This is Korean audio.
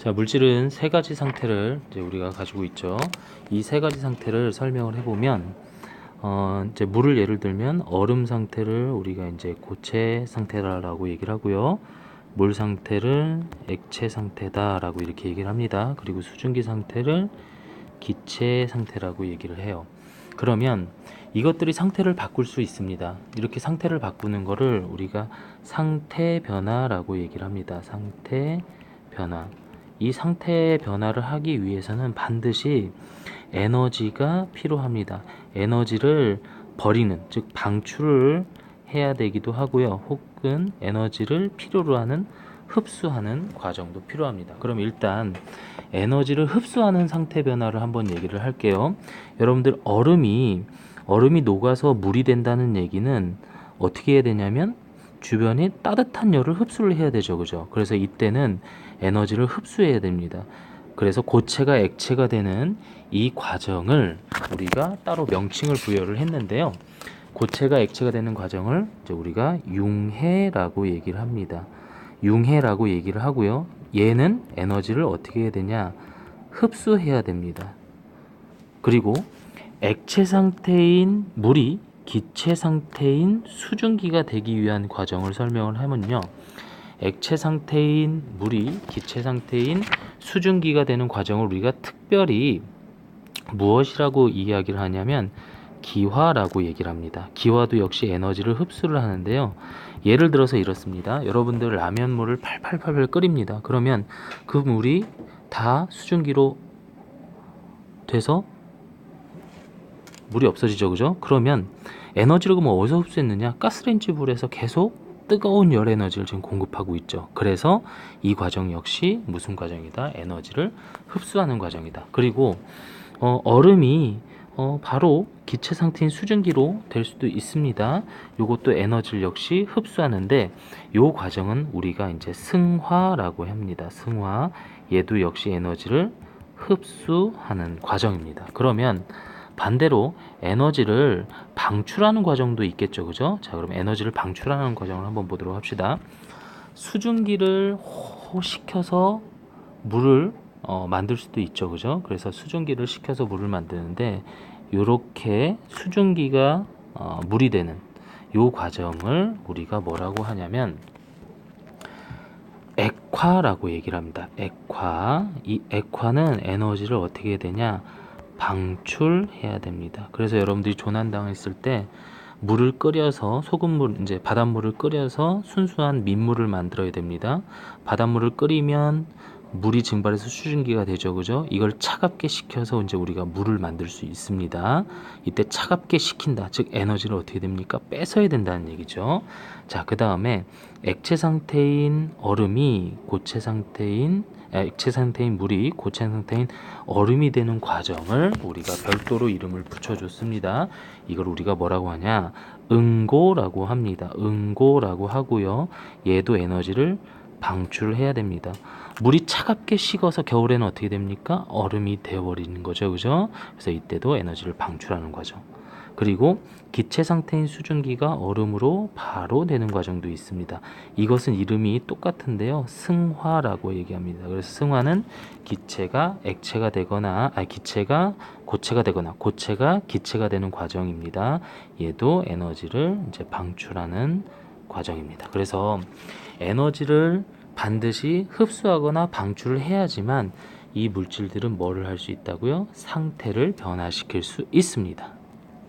자, 물질은 세 가지 상태를 이제 우리가 가지고 있죠. 이 세 가지 상태를 설명을 해보면, 이제 물을 예를 들면 얼음 상태를 우리가 이제 고체 상태라고 얘기를 하고요. 물 상태를 액체 상태다라고 이렇게 얘기를 합니다. 그리고 수증기 상태를 기체 상태라고 얘기를 해요. 그러면 이것들이 상태를 바꿀 수 있습니다. 이렇게 상태를 바꾸는 거를 우리가 상태 변화라고 얘기를 합니다. 상태 변화. 이 상태 변화를 하기 위해서는 반드시 에너지가 필요합니다. 에너지를 버리는, 즉 방출을 해야 되기도 하고요. 혹은 에너지를 필요로 하는 흡수하는 과정도 필요합니다. 그럼 일단 에너지를 흡수하는 상태 변화를 한번 얘기를 할게요. 여러분들 얼음이 녹아서 물이 된다는 얘기는 어떻게 해야 되냐면 주변에 따뜻한 열을 흡수를 해야 되죠. 그죠? 그래서 이때는 에너지를 흡수해야 됩니다. 그래서 고체가 액체가 되는 이 과정을 우리가 따로 명칭을 부여를 했는데요. 고체가 액체가 되는 과정을 이제 우리가 융해라고 얘기를 합니다. 융해라고 얘기를 하고요. 얘는 에너지를 어떻게 해야 되냐? 흡수해야 됩니다. 그리고 액체 상태인 물이 기체 상태인 수증기가 되기 위한 과정을 설명을 하면요. 액체 상태인 물이 기체 상태인 수증기가 되는 과정을 우리가 특별히 무엇이라고 이야기를 하냐면 기화라고 얘기를 합니다. 기화도 역시 에너지를 흡수를 하는데요. 예를 들어서 이렇습니다. 여러분들 라면물을 팔팔팔 끓입니다. 그러면 그 물이 다 수증기로 돼서 물이 없어지죠. 그죠? 그러면 에너지를 그럼 어디서 흡수했느냐? 가스레인지 불에서 계속 뜨거운 열 에너지를 지금 공급하고 있죠. 그래서 이 과정 역시 무슨 과정이다? 에너지를 흡수하는 과정이다. 그리고 얼음이 바로 기체 상태인 수증기로 될 수도 있습니다. 이것도 에너지를 역시 흡수하는데 이 과정은 우리가 이제 승화라고 합니다. 승화. 얘도 역시 에너지를 흡수하는 과정입니다. 그러면 반대로 에너지를 방출하는 과정도 있겠죠. 그죠? 자, 그럼 에너지를 방출하는 과정을 한번 보도록 합시다. 수증기를 호식혀서 물을 만들 수도 있죠. 그죠? 그래서 수증기를 식혀서 물을 만드는데 이렇게 수증기가 물이 되는 이 과정을 우리가 뭐라고 하냐면 액화라고 얘기를 합니다. 액화. 이 액화는 에너지를 어떻게 해야 되냐? 방출해야 됩니다. 그래서 여러분들이 조난당했을 때 물을 끓여서 소금물, 이제 바닷물을 끓여서 순수한 민물을 만들어야 됩니다. 바닷물을 끓이면 물이 증발해서 수증기가 되죠. 그죠? 이걸 차갑게 식혀서 이제 우리가 물을 만들 수 있습니다. 이때 차갑게 식힌다. 즉 에너지를 어떻게 됩니까? 뺏어야 된다는 얘기죠. 자, 그 다음에 액체 상태인 얼음이 액체 상태인 물이 고체 상태인 얼음이 되는 과정을 우리가 별도로 이름을 붙여줬습니다. 이걸 우리가 뭐라고 하냐? 응고라고 합니다. 응고라고 하고요. 얘도 에너지를 방출해야 됩니다. 물이 차갑게 식어서 겨울에는 어떻게 됩니까? 얼음이 되어버리는 거죠. 그죠? 그래서 이때도 에너지를 방출하는 과정. 그리고 기체 상태인 수증기가 얼음으로 바로 되는 과정도 있습니다. 이것은 이름이 똑같은데요. 승화라고 얘기합니다. 그래서 승화는 기체가 액체가 되거나, 기체가 고체가 되거나, 고체가 기체가 되는 과정입니다. 얘도 에너지를 이제 방출하는 과정입니다. 그래서 에너지를 반드시 흡수하거나 방출을 해야지만 이 물질들은 뭐를 할 수 있다고요? 상태를 변화시킬 수 있습니다.